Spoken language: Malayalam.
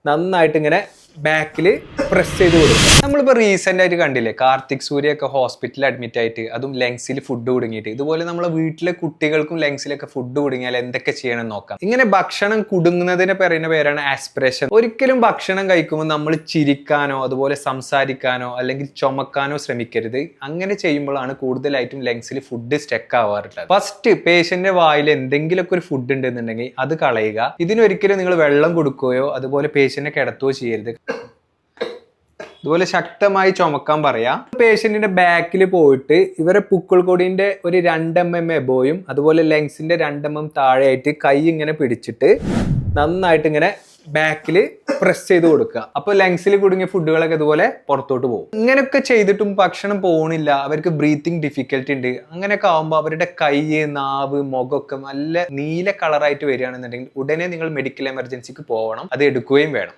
നന്നായിട്ട് ഇങ്ങനെ ബാക്കിൽ പ്രസ് ചെയ്ത് കൊടുക്കും. നമ്മളിപ്പോൾ റീസെന്റ് ആയിട്ട് കണ്ടില്ലേ, കാർത്തിക് സൂര്യ ഒക്കെ ഹോസ്പിറ്റലിൽ അഡ്മിറ്റ് ആയിട്ട്, അതും ലങ്സിൽ ഫുഡ് കുടുങ്ങിയിട്ട്. ഇതുപോലെ നമ്മളെ വീട്ടിലെ കുട്ടികൾക്കും ലങ്സിലൊക്കെ ഫുഡ് കുടുങ്ങിയാൽ എന്തൊക്കെ ചെയ്യണം നോക്കാം. ഇങ്ങനെ ഭക്ഷണം കുടുങ്ങുന്നതിനെ പറയുന്ന പേരാണ് ആസ്പിറേഷൻ. ഒരിക്കലും ഭക്ഷണം കഴിക്കുമ്പോൾ നമ്മൾ ചിരിക്കാനോ അതുപോലെ സംസാരിക്കാനോ അല്ലെങ്കിൽ ചുമക്കാനോ ശ്രമിക്കരുത്. അങ്ങനെ ചെയ്യുമ്പോഴാണ് കൂടുതലായിട്ടും ലങ്സിൽ ഫുഡ് സ്റ്റക്ക് ആവാറുള്ളത്. ഫസ്റ്റ് പേഷ്യന്റിന്റെ വായിൽ എന്തെങ്കിലുമൊക്കെ ഒരു ഫുഡ് ഉണ്ടെന്നുണ്ടെങ്കിൽ അത് കളയുക. ഇതിനൊരിക്കലും നിങ്ങൾ വെള്ളം കൊടുക്കുകയോ അതുപോലെ പേഷ്യന്റിനെ കിടത്തുകയോ ചെയ്യരുത്. ഇതുപോലെ ശക്തമായി ചുമക്കാൻ പറയാം. പേഷ്യന്റിന്റെ ബാക്കിൽ പോയിട്ട് ഇവരെ പുക്കിൾ കൊടിന്റെ ഒരു 2 mm എബോയും അതുപോലെ ലങ്സിന്റെ 2 mm താഴെയായിട്ട് കൈ ഇങ്ങനെ പിടിച്ചിട്ട് നന്നായിട്ട് ഇങ്ങനെ ബാക്കിൽ പ്രസ് ചെയ്ത് കൊടുക്കുക. അപ്പൊ ലങ്സിൽ കുടുങ്ങിയ ഫുഡുകളൊക്കെ ഇതുപോലെ പുറത്തോട്ട് പോകും. ഇങ്ങനെയൊക്കെ ചെയ്തിട്ടും ഭക്ഷണം പോകണില്ല, അവർക്ക് ബ്രീത്തിങ് ഡിഫിക്കൽട്ടി ഉണ്ട്, അങ്ങനെയൊക്കെ ആകുമ്പോൾ അവരുടെ കൈ, നാവ്, മുഖമൊക്കെ നല്ല നീല കളറായിട്ട് വരികയാണെന്നുണ്ടെങ്കിൽ ഉടനെ നിങ്ങൾ മെഡിക്കൽ എമർജൻസിക്ക് പോകണം, അത് എടുക്കുകയും വേണം.